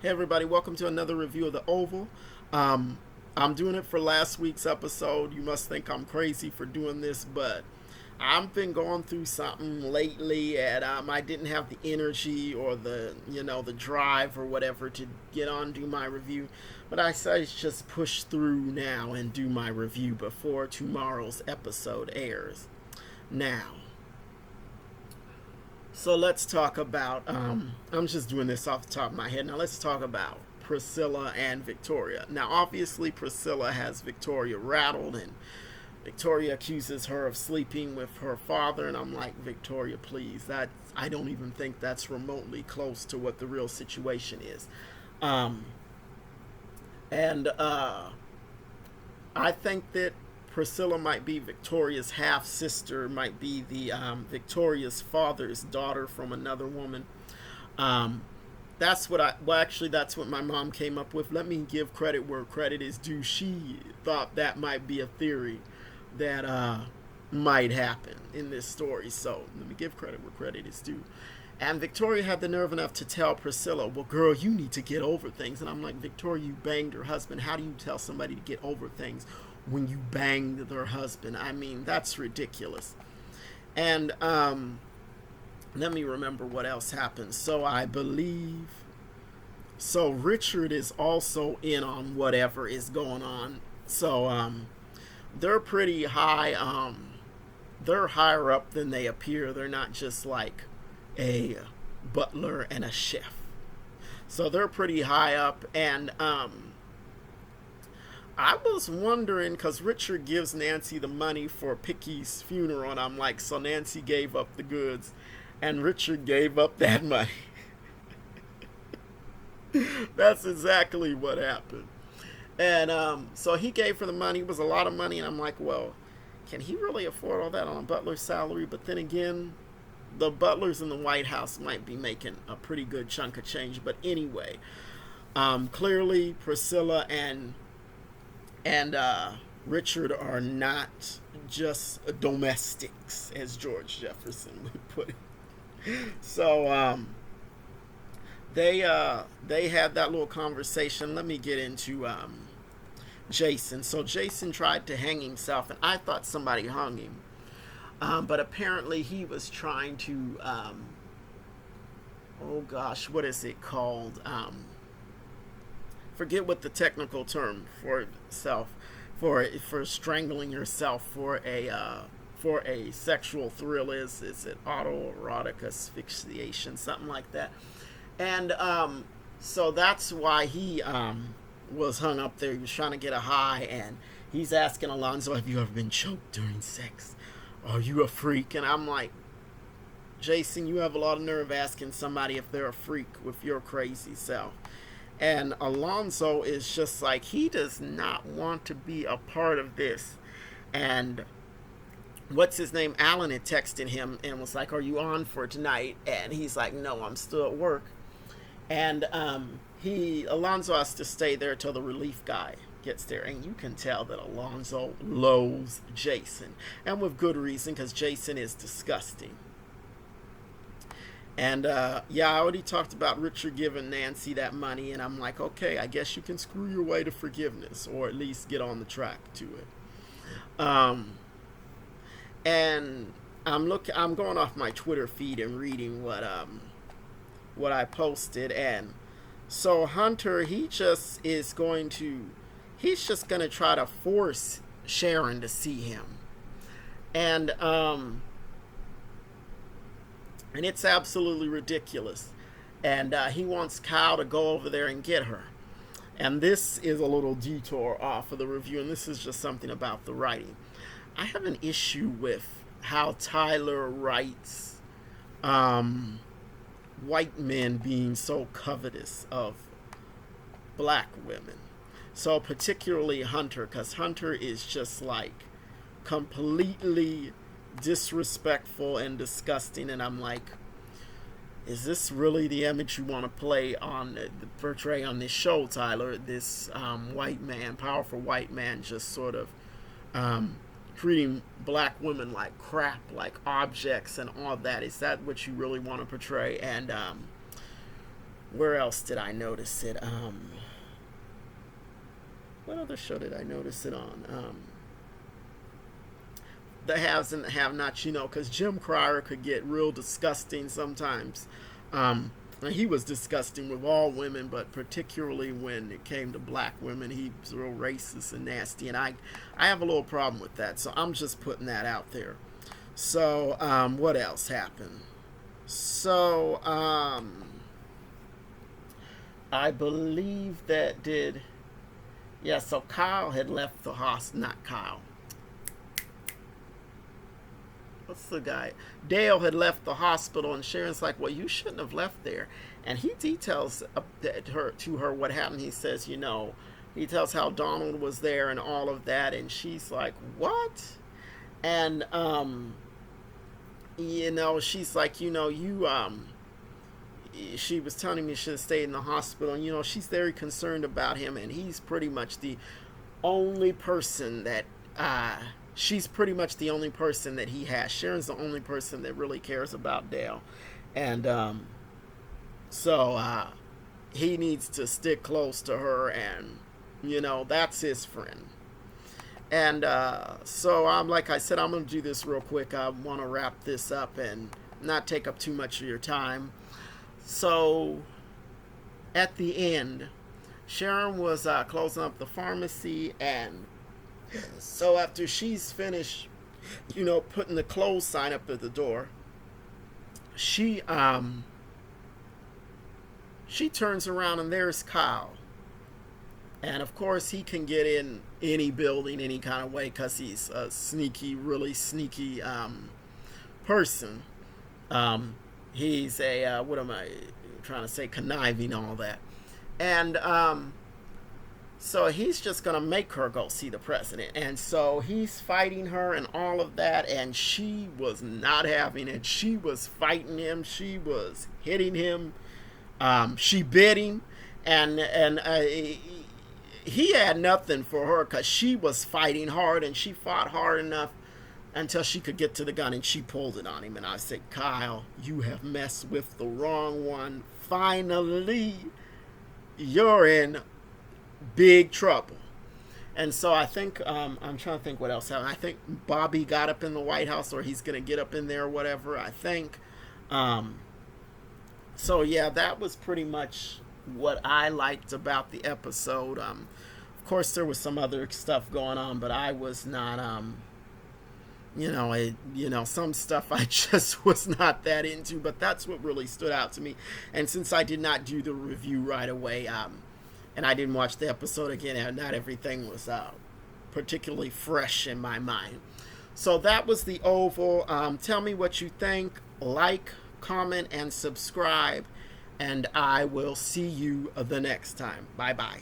Hey everybody, welcome to another review of The Oval. Um, I'm doing it for last week's episode. You must think I'm crazy for doing this, but I've been going through something lately, and I didn't have the energy or the drive or whatever to get on do my review. But I decided to just push through now and do my review before tomorrow's episode airs. Now, so let's talk about. I'm just doing this off the top of my head. Now let's talk about Priscilla and Victoria. Now, obviously, Priscilla has Victoria rattled, and Victoria accuses her of sleeping with her father. And I'm like, Victoria, please. I don't even think that's remotely close to what the real situation is. Um, and I think that Priscilla might be Victoria's half sister, might be the Victoria's father's daughter from another woman. Um, that's what my mom came up with. Let me give credit where credit is due. She thought that might be a theory that might happen in this story. So let me give credit where credit is due. And Victoria had the nerve enough to tell Priscilla, well, girl, you need to get over things. And I'm like, Victoria, you banged her husband. How do you tell somebody to get over things when you banged their husband? I mean, that's ridiculous. And let me remember what else happened. So Richard is also in on whatever is going on. So they're pretty high. They're higher up than they appear. They're not just like a butler and a chef. So they're pretty high up. And I was wondering, because Richard gives Nancy the money for Picky's funeral, and I'm like, so Nancy gave up the goods, and Richard gave up that money. That's exactly what happened. And so he gave her the money. It was a lot of money, and I'm like, well, can he really afford all that on a butler's salary? But then again, the butlers in the White House might be making a pretty good chunk of change. But anyway, clearly Priscilla and Richard are not just domestics, as George Jefferson would put it. So they had that little conversation. Let me get into Jason. So Jason tried to hang himself, and I thought somebody hung him. But apparently he was trying to, oh gosh, what is it called? Forget what the technical term for for strangling yourself for a sexual thrill is. Is it autoerotic asphyxiation, something like that? And so that's why he was hung up there. He was trying to get a high, and he's asking Alonzo, have you ever been choked during sex? Are you a freak? And I'm like, Jason, you have a lot of nerve asking somebody if they're a freak with your crazy self. And Alonzo is just like, he does not want to be a part of this. And what's his name? Alan had texted him and was like, are you on for tonight? And he's like, no, I'm still at work. And Alonzo has to stay there till the relief guy gets there. And you can tell that Alonzo loathes Jason. And with good reason, because Jason is disgusting. And yeah, I already talked about Richard giving Nancy that money, and I'm like, okay, I guess you can screw your way to forgiveness, or at least get on the track to it. And I'm going off my Twitter feed and reading what I posted, and so Hunter, he's just gonna try to force Sharon to see him, and it's absolutely ridiculous. And he wants Kyle to go over there and get her. And this is a little detour off of the review, and this is just something about the writing. I have an issue with how Tyler writes white men being so covetous of black women. So particularly Hunter, because Hunter is just like completely disrespectful and disgusting, and I'm like, is this really the image you want to portray on this show, Tyler? This powerful white man, just sort of treating black women like crap, like objects and all that. Is that what you really want to portray? And Where else did I notice it? What other show did I notice it on? The haves and the have-nots, because Jim Cryer could get real disgusting sometimes. And he was disgusting with all women, but particularly when it came to black women, he was real racist and nasty. And I have a little problem with that, so I'm just putting that out there. So, what else happened? So, I believe that did... Yeah, so Kyle had left the hospital. Not Kyle. What's the guy? Dale had left the hospital, and Sharon's like, well, you shouldn't have left there. And he details to her what happened. He says, he tells how Donald was there and all of that. And she's like, what? And, she's like, she was telling me she should have stayed in the hospital. And, she's very concerned about him. And he's pretty much the only person that, she's pretty much the only person that he has. Sharon's the only person that really cares about Dale. And so he needs to stick close to her, and, that's his friend. And so like I said, I'm going to do this real quick. I want to wrap this up and not take up too much of your time. So at the end, Sharon was closing up the pharmacy, and so after she's finished, putting the close sign up at the door, she turns around, and there's Kyle. And of course, he can get in any building any kind of way because he's a really sneaky person. He's what am I trying to say? Conniving, all that. And so he's just going to make her go see the president. And so he's fighting her and all of that. And she was not having it. She was fighting him. She was hitting him. She bit him. And he had nothing for her because she was fighting hard. And she fought hard enough until she could get to the gun. And she pulled it on him. And I said, Kyle, you have messed with the wrong one. Finally, you're in big trouble. And so I think I'm trying to think what else happened. I think Bobby got up in the White House, or he's going to get up in there or whatever, I think. So yeah, that was pretty much what I liked about the episode. Of course there was some other stuff going on, but I was not some stuff I just was not that into, but that's what really stood out to me. And since I did not do the review right away, and I didn't watch the episode again, and not everything was particularly fresh in my mind. So that was the Oval. Tell me what you think. Like, comment, and subscribe. And I will see you the next time. Bye-bye.